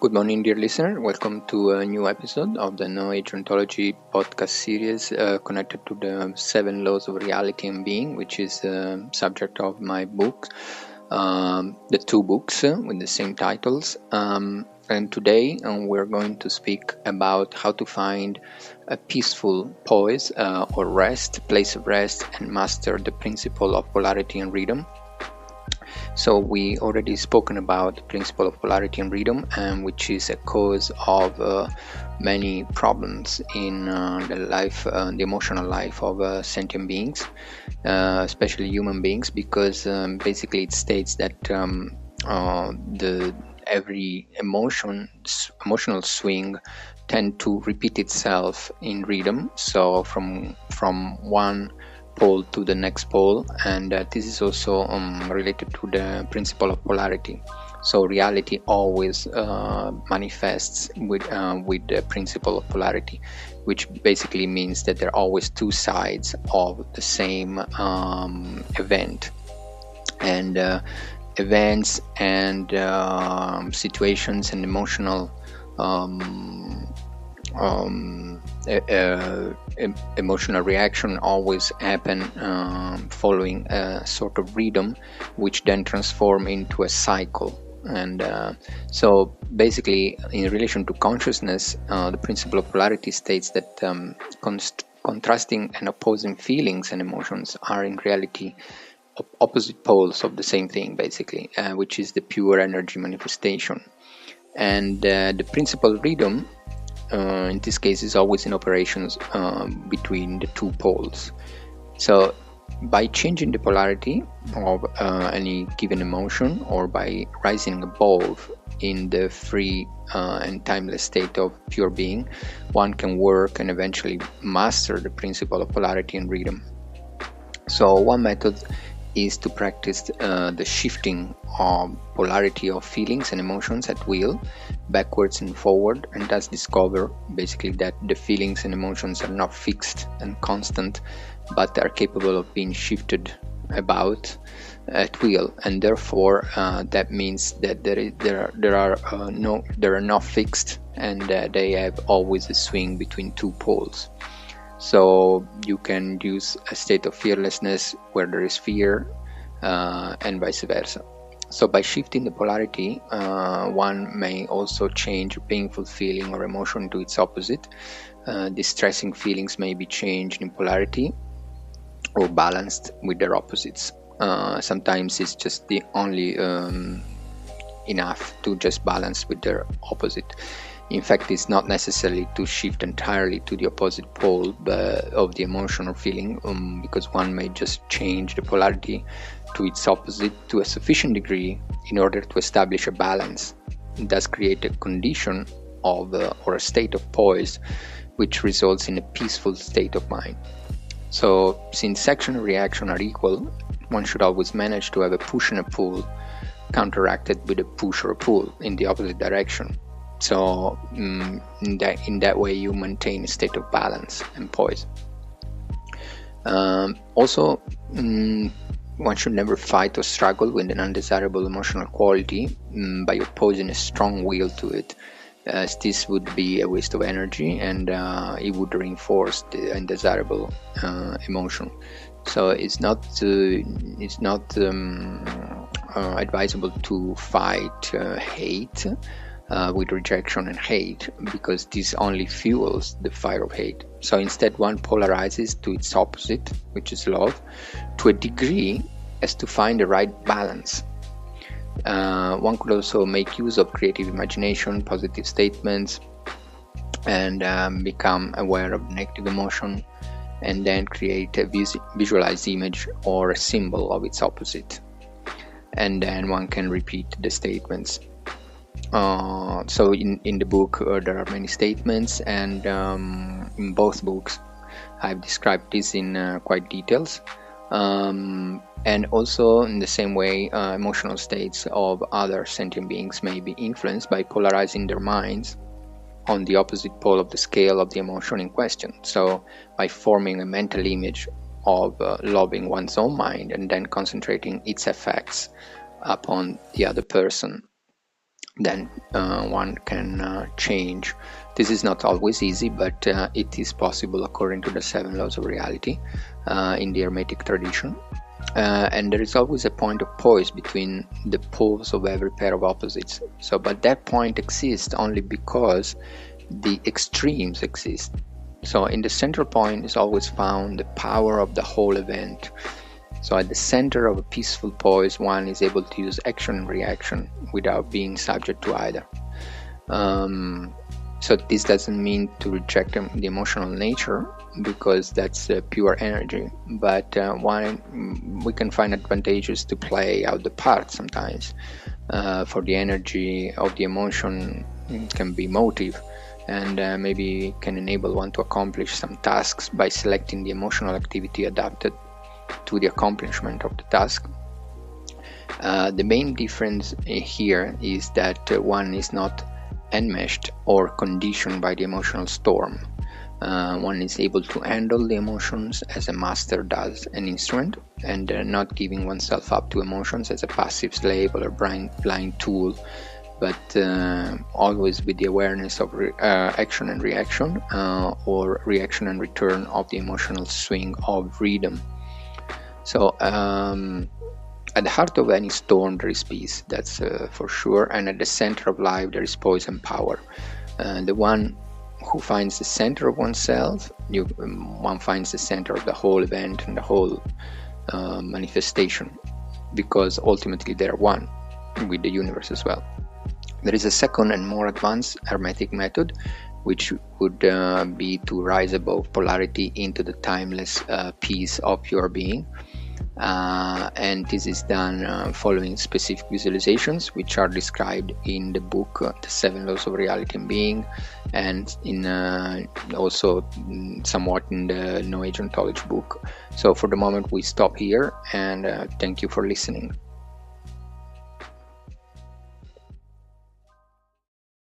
Good morning, dear listener. Welcome to a new episode of the No Age Ontology podcast series connected to the 7 laws of reality and being, which is the subject of my book, the 2 books with the same titles. And today we're going to speak about how to find a peaceful poise or rest, place of rest, and master the principle of polarity and rhythm. So we already spoken about the principle of polarity and rhythm, which is a cause of many problems in the life, the emotional life of sentient beings, especially human beings, because basically it states that every emotional swing tend to repeat itself in rhythm. So from one pole to the next pole, and this is also related to the principle of polarity. So reality always manifests with the principle of polarity, which basically means that there are always 2 sides of the same event, and events and situations and emotional emotional reaction always happen following a sort of rhythm, which then transform into a cycle. And so basically, in relation to consciousness, the principle of polarity states that contrasting and opposing feelings and emotions are in reality opposite poles of the same thing, basically, which is the pure energy manifestation. And the principle of rhythm in this case is always in operations between the 2 poles. So by changing the polarity of any given emotion, or by rising above in the free and timeless state of pure being, one can work and eventually master the principle of polarity and rhythm. So one method is to practice the shifting of polarity of feelings and emotions at will, backwards and forward, and thus discover basically that the feelings and emotions are not fixed and constant, but are capable of being shifted about at will, and therefore that means that they're not fixed, and they have always a swing between 2 poles. So you can use a state of fearlessness where there is fear, and vice versa. So by shifting the polarity, one may also change a painful feeling or emotion to its opposite. Distressing feelings may be changed in polarity or balanced with their opposites. Sometimes it's just the only enough to just balance with their opposite. In fact, it's not necessary to shift entirely to the opposite pole of the emotion or feeling, because one may just change the polarity to its opposite to a sufficient degree in order to establish a balance, and thus create a condition of or a state of poise, which results in a peaceful state of mind. So since action and reaction are equal, one should always manage to have a push and a pull counteracted with a push or a pull in the opposite direction. So in that way you maintain a state of balance and poise. Also, one should never fight or struggle with an undesirable emotional quality by opposing a strong will to it, as this would be a waste of energy, and it would reinforce the undesirable emotion. So it's not advisable to fight hate with rejection and hate, because this only fuels the fire of hate. So instead, one polarizes to its opposite, which is love, to a degree as to find the right balance. One could also make use of creative imagination, positive statements, and become aware of negative emotion, and then create a visualized image or a symbol of its opposite. And then one can repeat the statements. So in the book there are many statements, and in both books I've described this in quite details, and also in the same way emotional states of other sentient beings may be influenced by polarizing their minds on the opposite pole of the scale of the emotion in question. So by forming a mental image of loving one's own mind and then concentrating its effects upon the other person. then one can change. This is not always easy, but it is possible according to the 7 laws of reality in the Hermetic tradition. And there is always a point of poise between the poles of every pair of opposites. So, but that point exists only because the extremes exist. So in the central point is always found the power of the whole event. So at the center of a peaceful poise, one is able to use action and reaction without being subject to either. So this doesn't mean to reject the emotional nature, because that's pure energy, but we can find advantages to play out the part sometimes. For the energy of the emotion can be motive, and maybe can enable one to accomplish some tasks by selecting the emotional activity adapted to the accomplishment of the task. The main difference here is that one is not enmeshed or conditioned by the emotional storm. One is able to handle the emotions as a master does an instrument, and not giving oneself up to emotions as a passive slave or a blind tool, but always with the awareness of action and reaction, or reaction and return of the emotional swing of rhythm. So at the heart of any storm there is peace, that's for sure, and at the center of life there is poise and power. The one who finds the center of oneself, one finds the center of the whole event and the whole manifestation, because ultimately they are one with the universe as well. There is a second and more advanced Hermetic method, which would be to rise above polarity into the timeless peace of your being. And this is done following specific visualizations, which are described in the book The 7 Laws of Reality and Being, and in also somewhat in the No Age Ontology book. So for the moment we stop here, and thank you for listening.